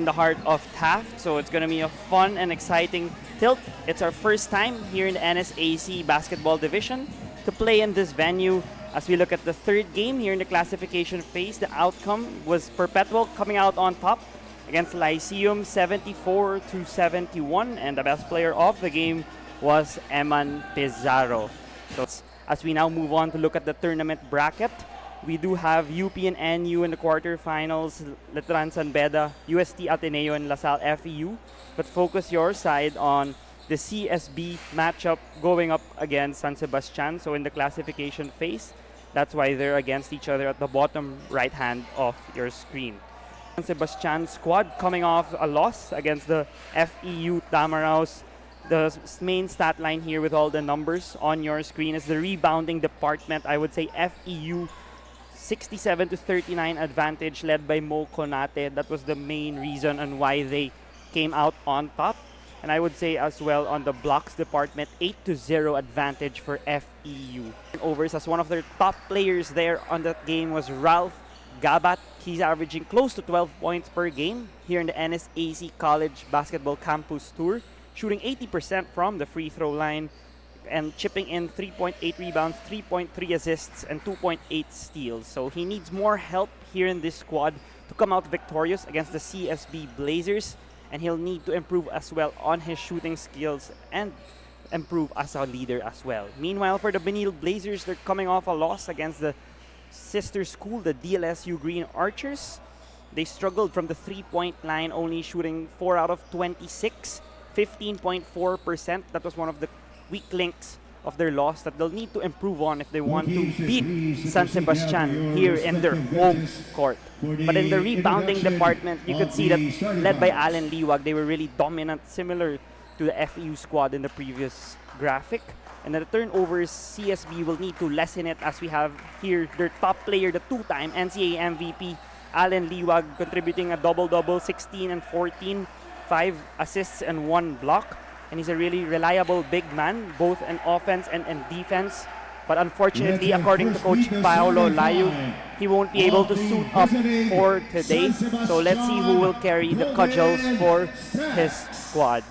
in the heart of Taft, so it's going to be a fun and exciting tilt. It's our first time here in the NSAC basketball division to play in this venue. As we look at the third game here in the classification phase, the outcome was Perpetual coming out on top against Lyceum 74-71, and the best player of the game was Eman Pizarro. So as we now move on to look at the tournament bracket, we do have UP and NU in the quarterfinals, Letran San Beda, UST Ateneo, and LaSalle FEU. But focus your side on the CSB matchup going up against San Sebastian. So in the classification phase, that's why they're against each other at the bottom right hand of your screen. San Sebastian squad coming off a loss against the FEU Tamaraos. The main stat line here with all the numbers on your screen is the rebounding department. I would say FEU 67-39 advantage led by Mo Conate. That was the main reason on why they came out on top. And I would say as well on the blocks department, 8-0 advantage for FEU. Overs, as one of their top players there on that game was Ralph Gabat. He's averaging close to 12 points per game here in the NSAC College Basketball Campus Tour, shooting 80% from the free throw line and chipping in 3.8 rebounds, 3.3 assists, and 2.8 steals. So he needs more help here in this squad to come out victorious against the CSB Blazers, and he'll need to improve as well on his shooting skills and improve as a leader as well. Meanwhile, for the Benilde Blazers, they're coming off a loss against the sister school, the DLSU Green Archers. They struggled from the three-point line, only shooting 4 out of 26, 15.4%. That was one of the weak links of their loss that they'll need to improve on if they want to beat San Sebastian here in their home court. But in the rebounding department, you could see that led by Alan Liwag, they were really dominant, similar to the FEU squad in the previous graphic. And the turnovers, CSB will need to lessen it, as we have here their top player, the two-time NCAA MVP, Alan Liwag, contributing a double-double, 16 and 14, 5 assists and 1 block. And he's a really reliable big man, both in offense and in defense. But unfortunately, according to Coach Paolo Layu, he won't be able to suit up for today. So let's see who will carry the cudgels for his squad.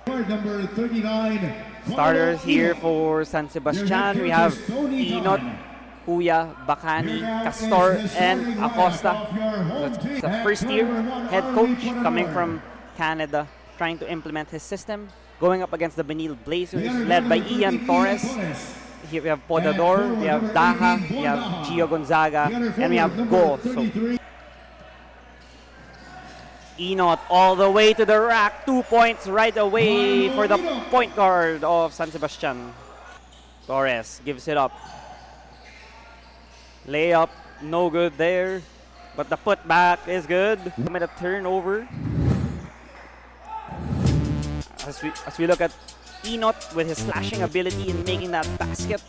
Number 39. Starters here for San Sebastian. We have Ynot, Kuya, Bacani, Castor, and Acosta. It's a first-year head coach coming from Canada, trying to implement his system, going up against the Benilde Blazers, led by Ian Torres. Here we have Podador, we have Daha, we have Gio Gonzaga, and we have Go. So Ynot all the way to the rack, 2 points right away for the point guard of San Sebastian. Torres gives it up. Layup, no good there, but the putback is good. With a turnover. As we look at Ynot with his slashing ability in making that basket.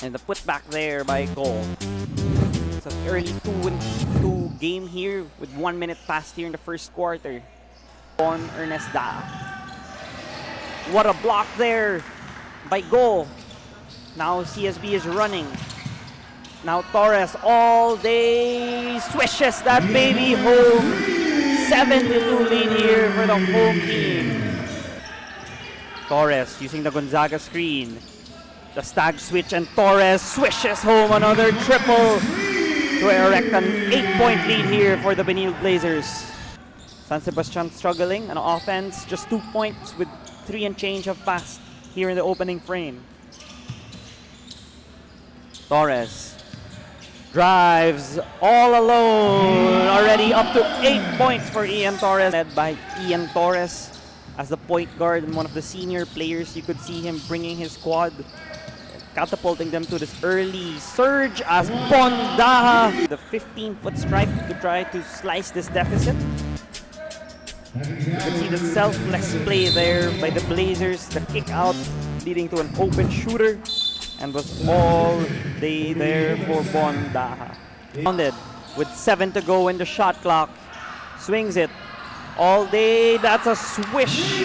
And the putback there by Go. It's an early 2-2 game here with 1 minute past here in the first quarter. On Ernest Da. What a block there by Go. Now CSB is running. Now Torres all day swishes that baby home. 7-2 lead here for the home team. Torres using the Gonzaga screen. The Stag switch and Torres swishes home another triple to erect an 8-point lead here for the Benilde Blazers. San Sebastian struggling on offense, just 2 points with 3 and change have passed here in the opening frame. Torres drives all alone, already up to 8 points for Ian Torres, led by Ian Torres as the point guard and one of the senior players. You could see him bringing his squad, catapulting them to this early surge as Bondaha, the 15-foot strike to try to slice this deficit. You can see the selfless play there by the Blazers, the kick out leading to an open shooter, and was all day there for Bondaha. Rounded with 7 to go in the shot clock. Swings it all day. That's a swish.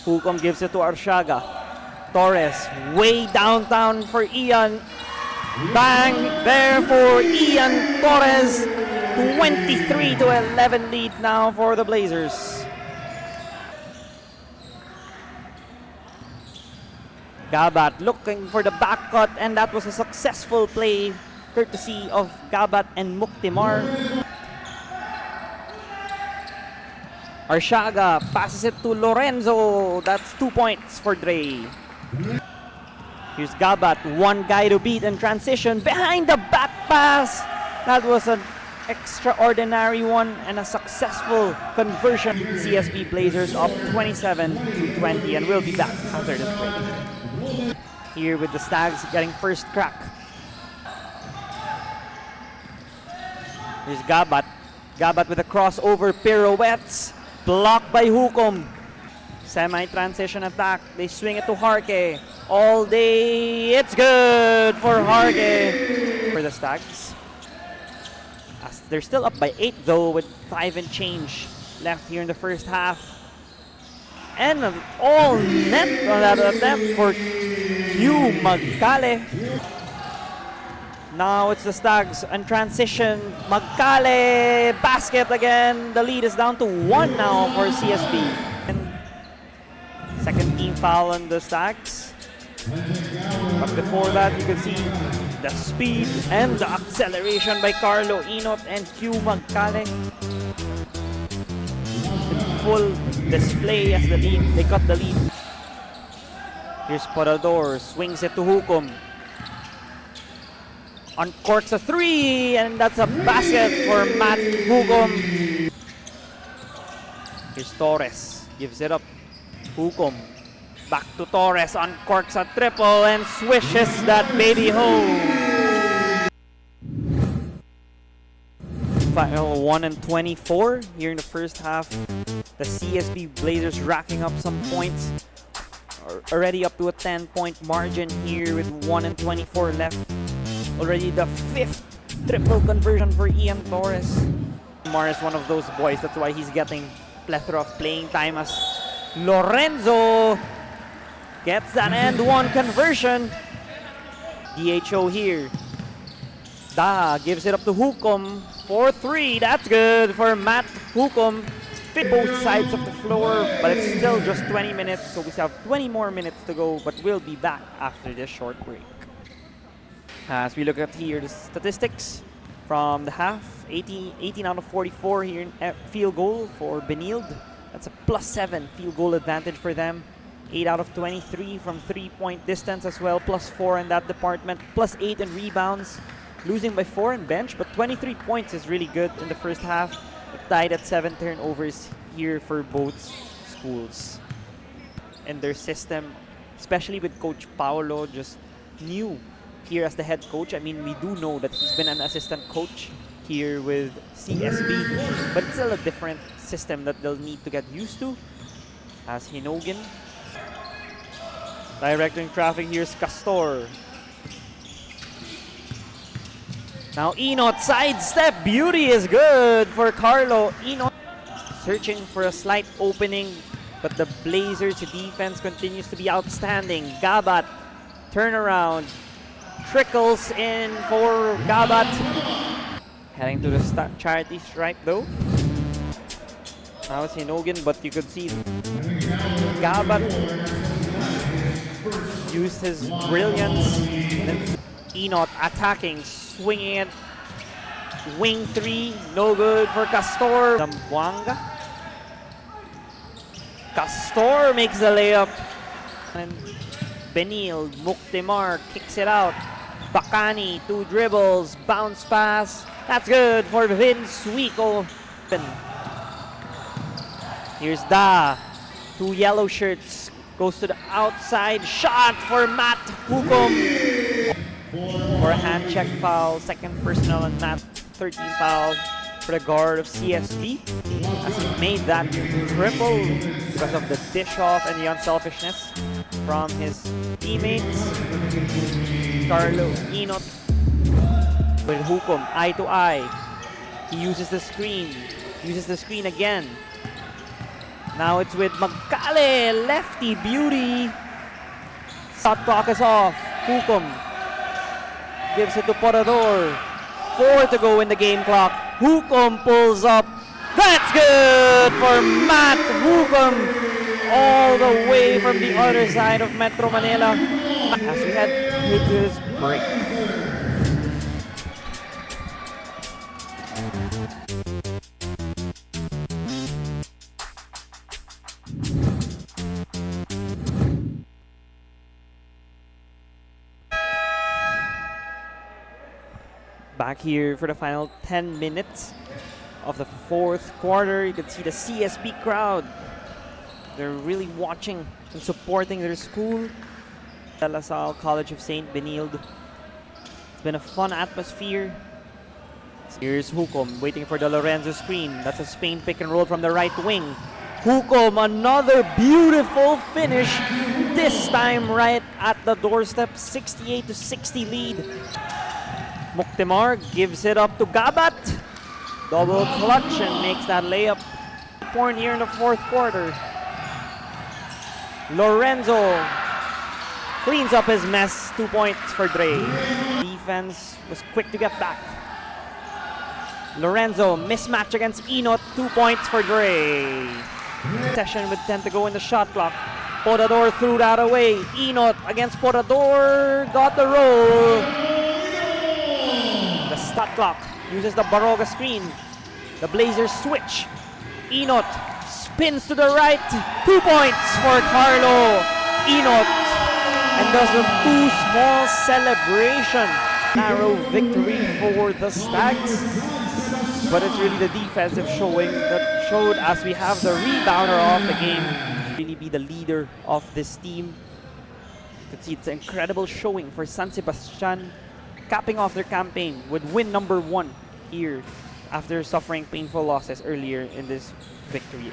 Hukom gives it to Arshaga. Torres way downtown for Ian. Bang there for Ian Torres. 23-11 lead now for the Blazers. Gabat looking for the back cut, and that was a successful play courtesy of Gabat and Muktimar. Arsiaga passes it to Lorenzo. That's 2 points for Dre. Here's Gabat, one guy to beat in transition. Behind the back pass. That was an extraordinary one and a successful conversion. CSB Blazers up 27-20, and we'll be back after this break. Here with the Stags getting first crack. Here's Gabat. Gabat with a crossover pirouettes. Blocked by Hukom. Semi-transition attack. They swing it to Harke. All day. It's good for Harke. For the Stags. As they're still up by 8 though, with 5 and change left here in the first half. And an all net on that attempt for Hugh Magkale. Now it's the Stags and transition. Magkale basket again. The lead is down to 1 now for CSB. And second team foul on the Stags. But before that, you can see the speed and the acceleration by Carlo Ynot and Hugh Magkale. Full display as the lead. They cut the lead. Here's Parador. Swings it to Hukom. Uncorks a 3, and that's a basket for Matt Hukom. Here's Torres, gives it up. Hukom, back to Torres, uncorks a triple and swishes that baby home. Final 1-24 here in the first half. The CSB Blazers racking up some points. Already up to a 10-point margin here with 1-24 left. Already the 5th triple conversion for Ian Torres. Mar is one of those boys, that's why he's getting plethora of playing time as Lorenzo gets that and one conversion. DHO here. Da gives it up to Hukom for 3. That's good for Matt Hukom. Fit both sides of the floor, but it's still just 20 minutes, so we still have 20 more minutes to go, but we'll be back after this short break. As we look at here the statistics from the half, 18 out of 44 here in field goal for Benilde. That's a +7 field goal advantage for them. 8 out of 23 from 3-point distance as well, +4 in that department, +8 in rebounds. Losing by 4 in bench, but 23 points is really good in the first half. Tied at 7 turnovers here for both schools. And their system, especially with Coach Paolo, just new here as the head coach. I mean, we do know that he's been an assistant coach here with CSB, but it's still a different system that they'll need to get used to. As Hinogin. Directing traffic, here's Castor. Now Ynot sidestep, beauty is good for Carlo Ynot. Searching for a slight opening, but the Blazers defense continues to be outstanding. Gabat, turnaround, trickles in for Gabat. Heading to the charity stripe though. Now it's Hinogin, but you could see Gabat used his brilliance. Ynot attacking, swinging it. Wing 3, no good for Castor. Zamboanga. Castor makes the layup. And Benilde, Muktimar kicks it out. Bacani, 2 dribbles, bounce pass. That's good for Vince Wico. Here's Da, 2 yellow shirts. Goes to the outside, shot for Matt Hukom. For a hand check foul, second personal on Matt, 13 foul for the guard of CSB. As he made that triple because of the dish off and the unselfishness from his teammates. Carlo Ynot with Hukom, eye to eye. He uses the screen again. Now it's with Magkale, lefty beauty. Shot clock is off. Hukom gives it to Porador. 4 to go in the game clock. Hukom pulls up. That's good for Matt Hukom. All the way from the other side of Metro Manila. As we head to this break. Back here for the final 10 minutes of the fourth quarter. You can see the CSB crowd. They're really watching and supporting their school. La Salle College of St. Benilde. It's been a fun atmosphere. Here's Hukom waiting for the Lorenzo screen. That's a Spain pick and roll from the right wing. Hukom, another beautiful finish. This time right at the doorstep. 68-60 lead. Muktimar gives it up to Gabat. Double clutch and makes that layup. Point here in the fourth quarter. Lorenzo cleans up his mess. 2 points for Dre. Defense was quick to get back. Lorenzo mismatch against Ynot. 2 points for Dre. Session with 10 to go in the shot clock. Porador threw that away. Ynot against Porador. Got the roll. The shot clock uses the Baroga screen. The Blazers switch. Ynot spins to the right. 2 points for Carlo Ynot. And does a too small celebration. Narrow victory for the Stags. But it's really the defensive showing that showed as we have the rebounder of the game. Really be the leader of this team. You can see it's an incredible showing for San Sebastian, capping off their campaign with win number 1 here after suffering painful losses earlier in this victory.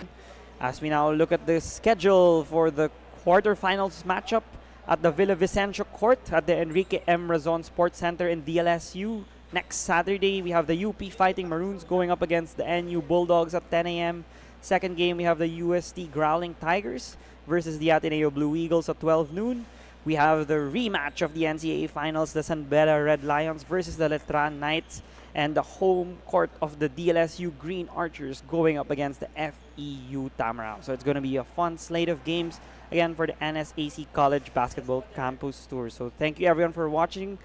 As we now look at the schedule for the quarterfinals matchup at the Villavicencio Court at the Enrique M. Razon Sports Center in DLSU. Next Saturday, we have the UP Fighting Maroons going up against the NU Bulldogs at 10 a.m. Second game, we have the UST Growling Tigers versus the Ateneo Blue Eagles at 12 noon. We have the rematch of the NCAA Finals, the San Beda Red Lions versus the Letran Knights, and the home court of the DLSU Green Archers going up against the FEU Tamaraw. So it's going to be a fun slate of games, again, for the NSAC College Basketball Campus Tour. So thank you everyone for watching.